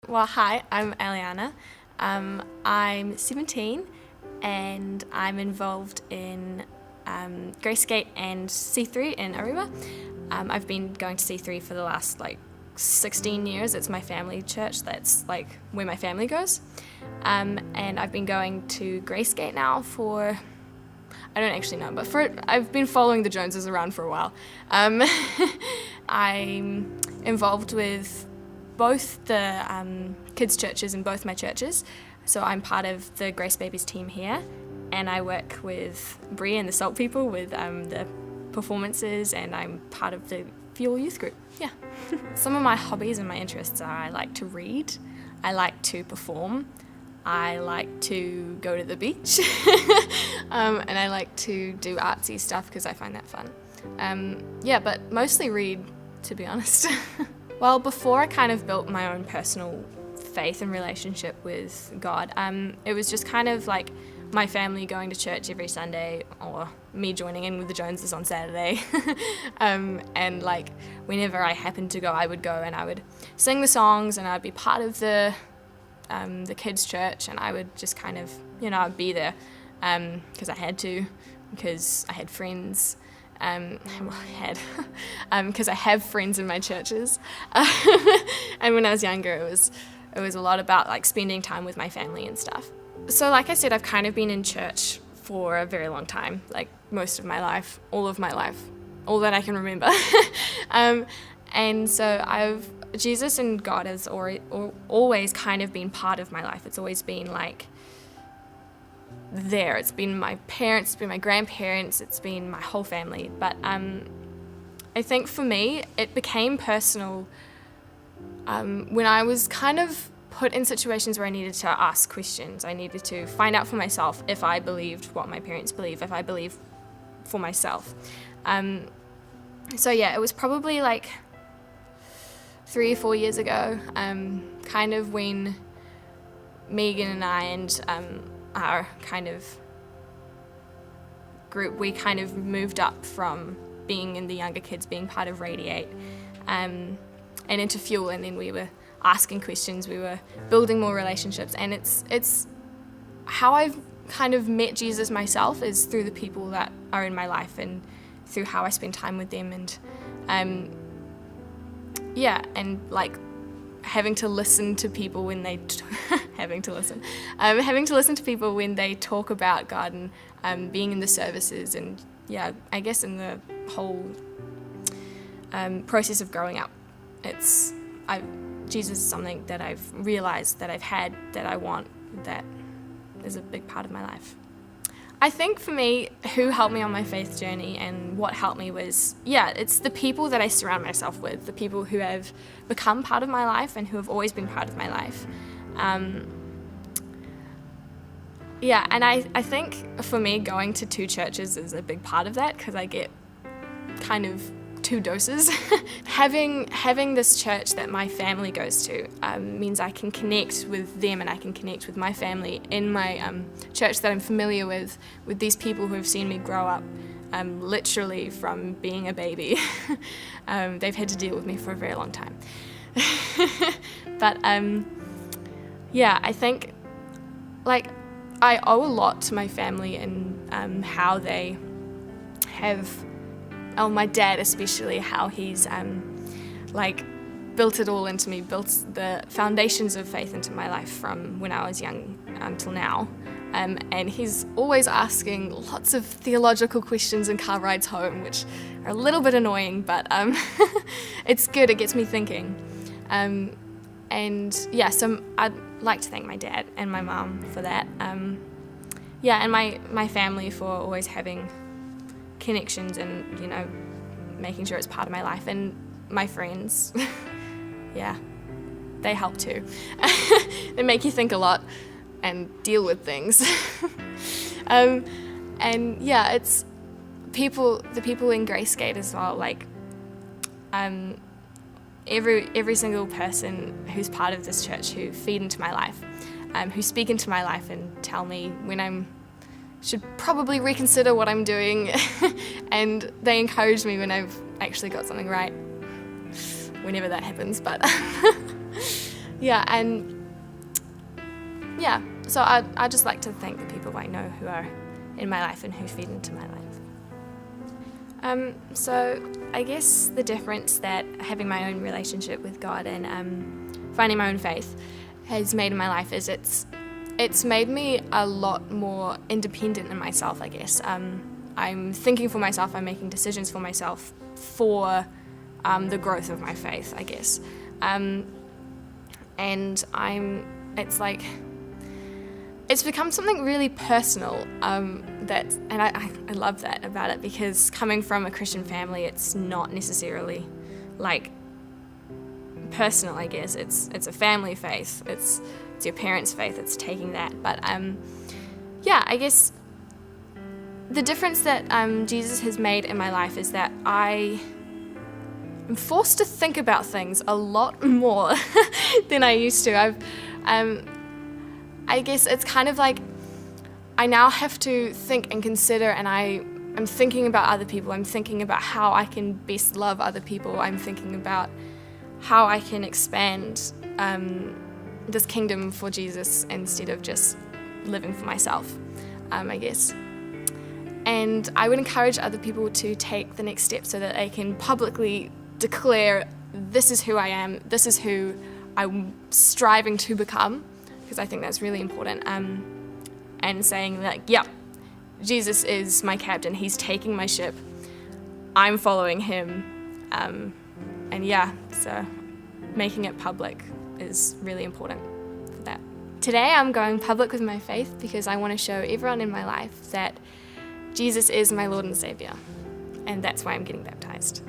Well, hi, I'm Eliana. I'm 17 and I'm involved in Gracegate and C3 in Aruba. I've been going to C3 for the last 16 years. It's my family church. That's where my family goes. And I've been going to Gracegate now for, I don't actually know, but I've been following the Joneses around for a while. I'm involved with both the kids' churches in both my churches. So I'm part of the Grace Babies team here, and I work with Brie and the Salt People with the performances, and I'm part of the Fuel Youth Group. Yeah. Some of my hobbies and my interests are I like to read, I like to perform, I like to go to the beach, and I like to do artsy stuff because I find that fun. But mostly read, to be honest. Well, before I kind of built my own personal faith and relationship with God, it was just kind of like my family going to church every Sunday or me joining in with the Joneses on Saturday. And whenever I happened to go, I would go and I would sing the songs and I'd be part of the kids' church, and I would just kind of, I'd be there because I had to, because I had friends. Because I have friends in my churches. And when I was younger, it was a lot about spending time with my family and stuff. So like I said, I've kind of been in church for a very long time, most of my life, all of my life, all that I can remember. And so Jesus and God has always kind of been part of my life. It's always been there. It's been my parents, it's been my grandparents, it's been my whole family. But I think for me, it became personal when I was kind of put in situations where I needed to ask questions. I needed to find out for myself if I believed what my parents believe, if I believe for myself. It was probably 3 or 4 years ago, kind of when Megan and I and our kind of group, we kind of moved up from being in the younger kids, being part of Radiate, and into Fuel, and then we were asking questions, we were building more relationships, and it's how I've kind of met Jesus myself is through the people that are in my life and through how I spend time with them, and having to listen to people when they having to listen to people when they talk about God, and being in the services, and I guess in the whole process of growing up. Jesus is something that I've realized that I've had, that I want, that is a big part of my life. I think for me, who helped me on my faith journey and what helped me was, it's the people that I surround myself with, the people who have become part of my life and who have always been part of my life. And I think for me, going to 2 churches is a big part of that, because I get kind of 2 doses. Having this church that my family goes to means I can connect with them, and I can connect with my family in my church that I'm familiar with these people who have seen me grow up literally from being a baby. They've had to deal with me for a very long time. But I think I owe a lot to my family and how they have, my dad especially, how he's built it all into me, built the foundations of faith into my life from when I was young until now. And he's always asking lots of theological questions in car rides home, which are a little bit annoying, but it's good, it gets me thinking. So I'd like to thank my dad and my mum for that. And my family for always having connections and, making sure it's part of my life. And my friends, they help too. They make you think a lot and deal with things. It's the people in Gracegate as well, every single person who's part of this church who feed into my life, who speak into my life and tell me when I should probably reconsider what I'm doing, and they encourage me when I've actually got something right, whenever that happens. But Yeah, and yeah, so I just like to thank the people I know who are in my life and who feed into my life. So I guess the difference that having my own relationship with God and finding my own faith has made in my life is it's made me a lot more independent in myself, I guess. I'm thinking for myself, I'm making decisions for myself for the growth of my faith, I guess. And it's become something really personal, and I love that about it, because coming from a Christian family, it's not necessarily like personal, I guess. It's a family faith. It's your parents' faith. It's taking that. But yeah, I guess the difference that Jesus has made in my life is that I am forced to think about things a lot more than I used to. I guess it's kind of like I now have to think and consider, and I'm thinking about other people. I'm thinking about how I can best love other people. I'm thinking about how I can expand this kingdom for Jesus instead of just living for myself, I guess. And I would encourage other people to take the next step so that they can publicly declare, this is who I am, this is who I'm striving to become, because I think that's really important, and saying that, yep, Jesus is my captain, he's taking my ship, I'm following him, and yeah, so making it public is really important for that. Today I'm going public with my faith because I want to show everyone in my life that Jesus is my Lord and Saviour, and that's why I'm getting baptized.